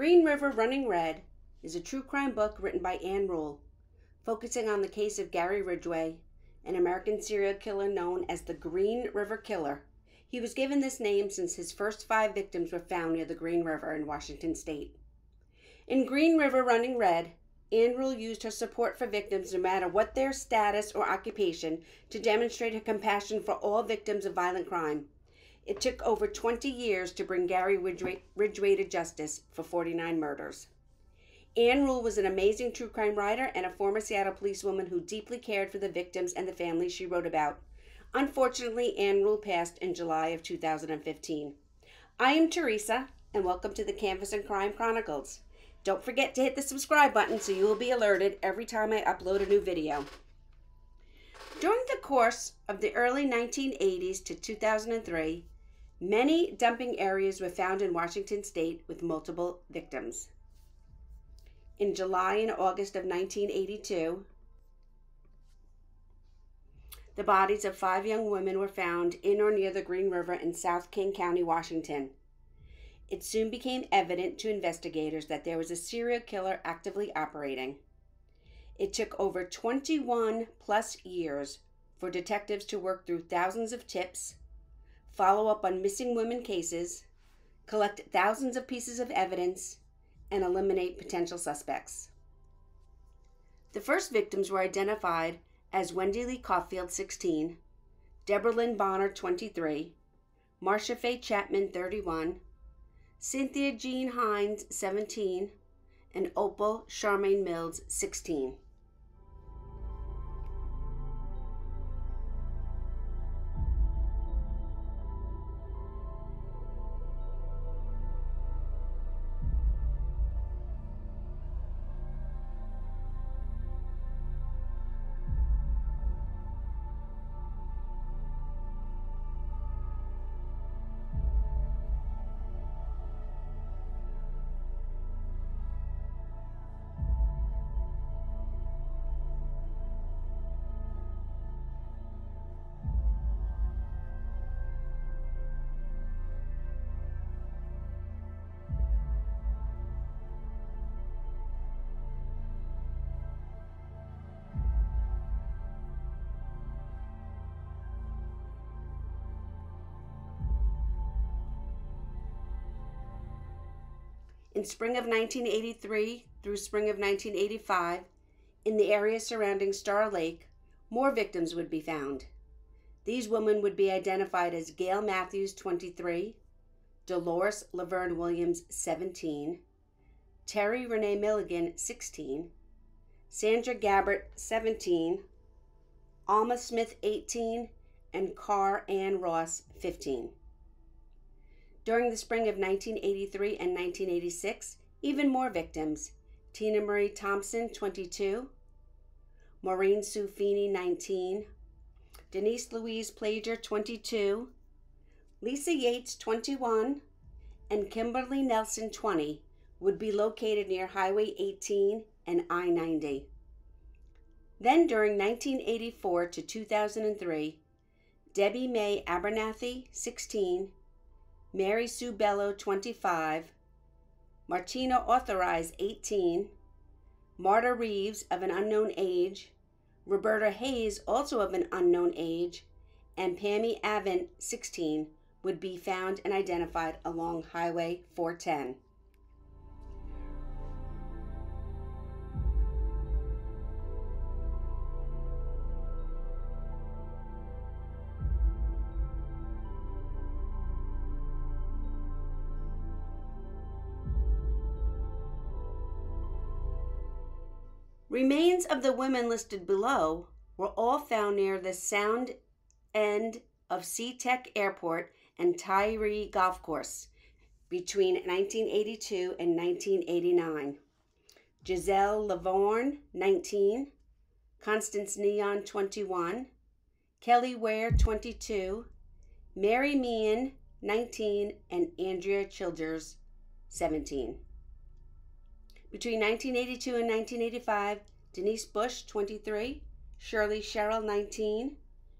Green River Running Red is a true crime book written by Ann Rule, focusing on the case of Gary Ridgway, an American serial killer known as the Green River Killer. He was given this name since his first 5 victims were found near the Green River in Washington state. In Green River Running Red, Ann Rule used her support for victims, no matter what their status or occupation, to demonstrate her compassion for all victims of violent crime. It took over 20 years to bring Gary Ridgway to justice for 49 murders. Ann Rule was an amazing true crime writer and a former Seattle policewoman who deeply cared for the victims and the families she wrote about. Unfortunately, Ann Rule passed in July of 2015. I am Teresa, and welcome to the Canvas and Crime Chronicles. Don't forget to hit the subscribe button so you will be alerted every time I upload a new video. During the course of the early 1980s to 2003, many dumping areas were found in Washington state with multiple victims. In July and August of 1982, the bodies of 5 young women were found in or near the Green River in South King County, Washington. It soon became evident to investigators that there was a serial killer actively operating. It took over 21 plus years for detectives to work through thousands of tips, follow up on missing women cases, collect thousands of pieces of evidence, and eliminate potential suspects. The first victims were identified as Wendy Lee Caulfield, 16, Deborah Lynn Bonner, 23, Marcia Faye Chapman, 31, Cynthia Jean Hines, 17, and Opal Charmaine Mills, 16. In spring of 1983 through spring of 1985, in the area surrounding Star Lake, more victims would be found. These women would be identified as Gail Matthews, 23, Dolores Laverne Williams, 17, Terry Renee Milligan, 16, Sandra Gabbert, 17, Alma Smith, 18, and Carr Ann Ross, 15. During the spring of 1983 and 1986, even more victims: Tina Marie Thompson, 22, Maureen Sue Feeney, 19, Denise Louise Plager, 22, Lisa Yates, 21, and Kimberly Nelson, 20, would be located near Highway 18 and I-90. Then during 1984 to 2003, Debbie Mae Abernathy, 16, Mary Sue Bello, 25, Martina Authorized, 18, Marta Reeves, of an unknown age, Roberta Hayes, also of an unknown age, and Pammy Avent, 16, would be found and identified along Highway 410. Remains of the women listed below were all found near the sound end of SeaTac Airport and Tyree Golf Course between 1982 and 1989. Giselle Lavorne, 19, Constance Neon, 21, Kelly Ware, 22, Mary Meehan, 19, and Andrea Childers, 17. Between 1982 and 1985, Denise Bush, 23, Shirley Sherrill, 19,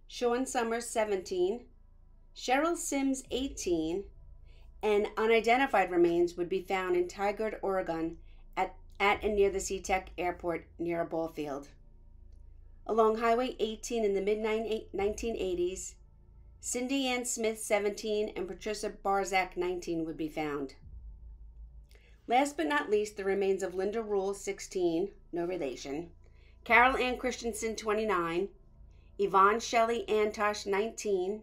Sean Summers, 17, Cheryl Sims, 18, and unidentified remains would be found in Tigard, Oregon, at and near the SeaTac Airport near a ball field. Along Highway 18 in the mid-1980s, Cindy Ann Smith, 17, and Patricia Barzak, 19, would be found. Last but not least, the remains of Linda Rule, 16, no relation, Carol Ann Christensen, 29, Yvonne Shelley Antosh, 19,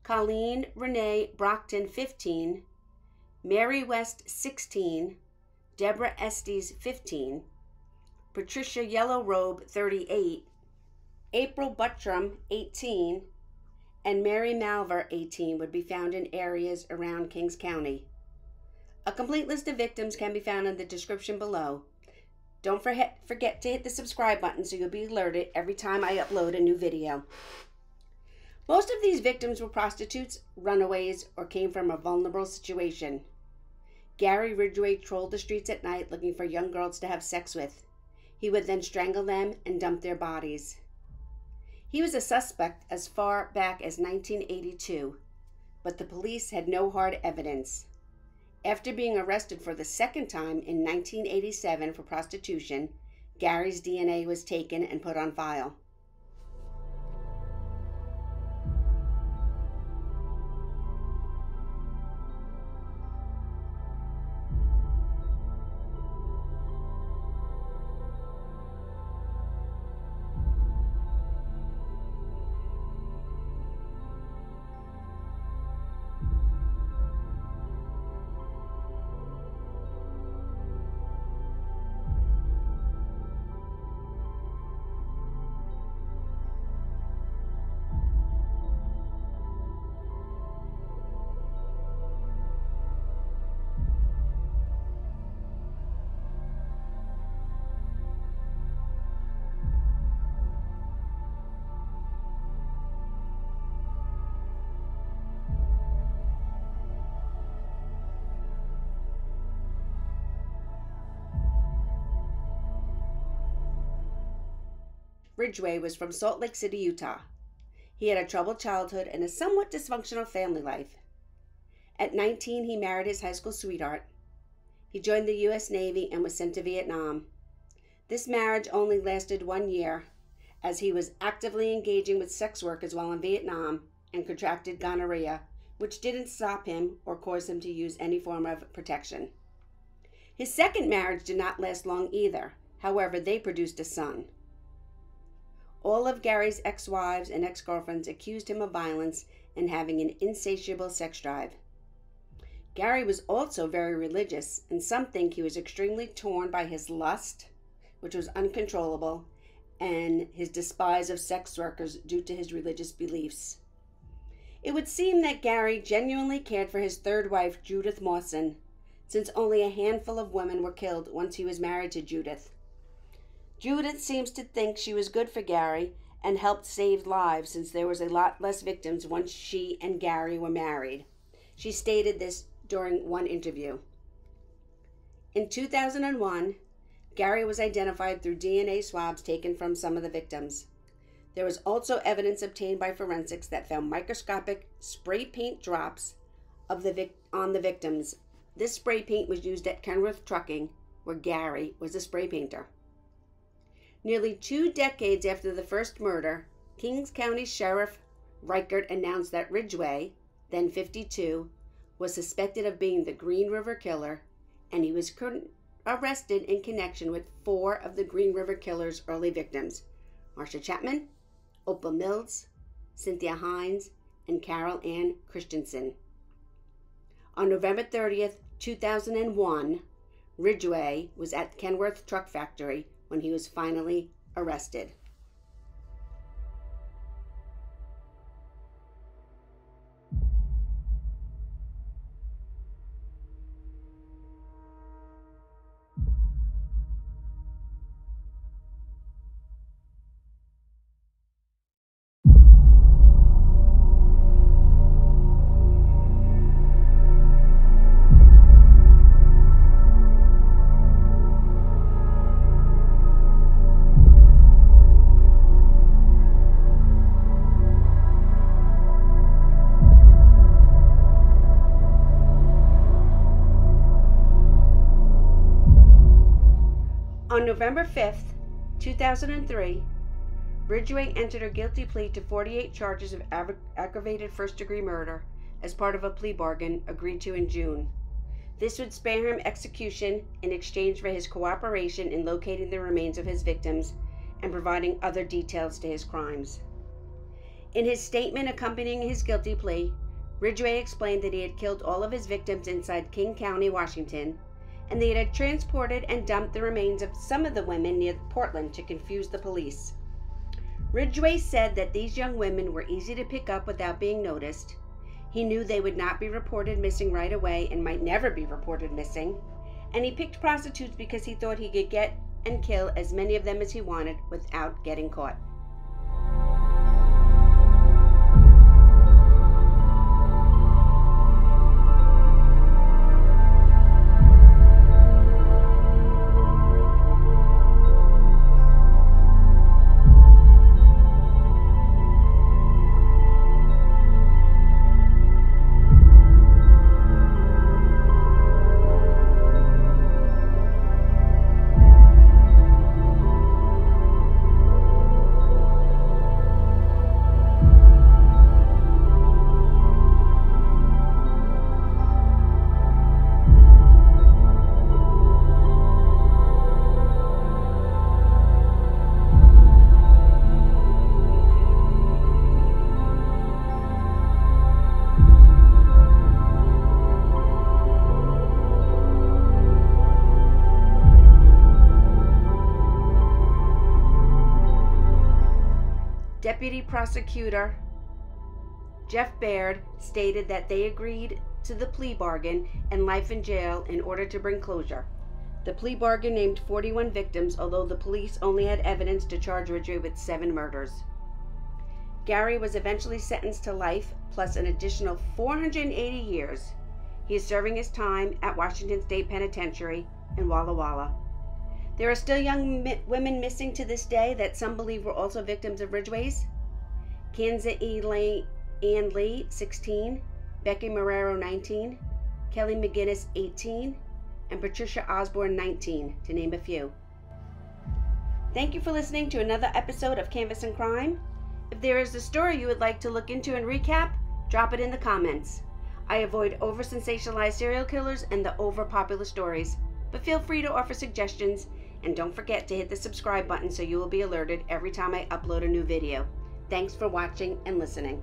Colleen Renee Brockton, 15, Mary West, 16, Deborah Estes, 15, Patricia Yellow Robe, 38, April Buttram, 18, and Mary Malver, 18, would be found in areas around Kings County. A complete list of victims can be found in the description below. Don't forget to hit the subscribe button so you'll be alerted every time I upload a new video. Most of these victims were prostitutes, runaways, or came from a vulnerable situation. Gary Ridgway trolled the streets at night looking for young girls to have sex with. He would then strangle them and dump their bodies. He was a suspect as far back as 1982, but the police had no hard evidence. After being arrested for the second time in 1987 for prostitution, Gary's DNA was taken and put on file. Ridgway was from Salt Lake City, Utah. He had a troubled childhood and a somewhat dysfunctional family life. At 19, he married his high school sweetheart. He joined the U.S. Navy and was sent to Vietnam. This marriage only lasted 1 year, as he was actively engaging with sex workers while in Vietnam and contracted gonorrhea, which didn't stop him or cause him to use any form of protection. His second marriage did not last long either. However, they produced a son. All of Gary's ex-wives and ex-girlfriends accused him of violence and having an insatiable sex drive. Gary was also very religious, and some think he was extremely torn by his lust, which was uncontrollable, and his despise of sex workers due to his religious beliefs. It would seem that Gary genuinely cared for his third wife, Judith Mawson, since only a handful of women were killed once he was married to Judith. Judith seems to think she was good for Gary and helped save lives since there was a lot less victims once she and Gary were married. She stated this during one interview. In 2001, Gary was identified through DNA swabs taken from some of the victims. There was also evidence obtained by forensics that found microscopic spray paint drops on the victims. This spray paint was used at Kenworth Trucking, where Gary was a spray painter. Nearly 2 decades after the first murder, Kings County Sheriff Reichert announced that Ridgway, then 52, was suspected of being the Green River Killer, and he was arrested in connection with 4 of the Green River Killer's early victims: Marcia Chapman, Opal Mills, Cynthia Hines, and Carol Ann Christensen. On November 30th, 2001, Ridgway was at Kenworth Truck Factory when he was finally arrested. November 5th, 2003, Ridgway entered a guilty plea to 48 charges of aggravated first-degree murder as part of a plea bargain agreed to in June. This would spare him execution in exchange for his cooperation in locating the remains of his victims and providing other details to his crimes. In his statement accompanying his guilty plea, Ridgway explained that he had killed all of his victims inside King County, Washington, and that he had transported and dumped the remains of some of the women near Portland to confuse the police. Ridgway said that these young women were easy to pick up without being noticed. He knew they would not be reported missing right away and might never be reported missing, and he picked prostitutes because he thought he could get and kill as many of them as he wanted without getting caught. Deputy Prosecutor Jeff Baird stated that they agreed to the plea bargain and life in jail in order to bring closure. The plea bargain named 41 victims, although the police only had evidence to charge Ridgway with 7 murders. Gary was eventually sentenced to life plus an additional 480 years. He is serving his time at Washington State Penitentiary in Walla Walla. There are still young women missing to this day that some believe were also victims of Ridgway's. Kansas Ann Lee, 16, Becky Marrero, 19, Kelly McGinnis, 18, and Patricia Osborne, 19, to name a few. Thank you for listening to another episode of Canvas and Crime. If there is a story you would like to look into and recap, drop it in the comments. I avoid over-sensationalized serial killers and the over-popular stories, but feel free to offer suggestions. And don't forget to hit the subscribe button so you will be alerted every time I upload a new video. Thanks for watching and listening.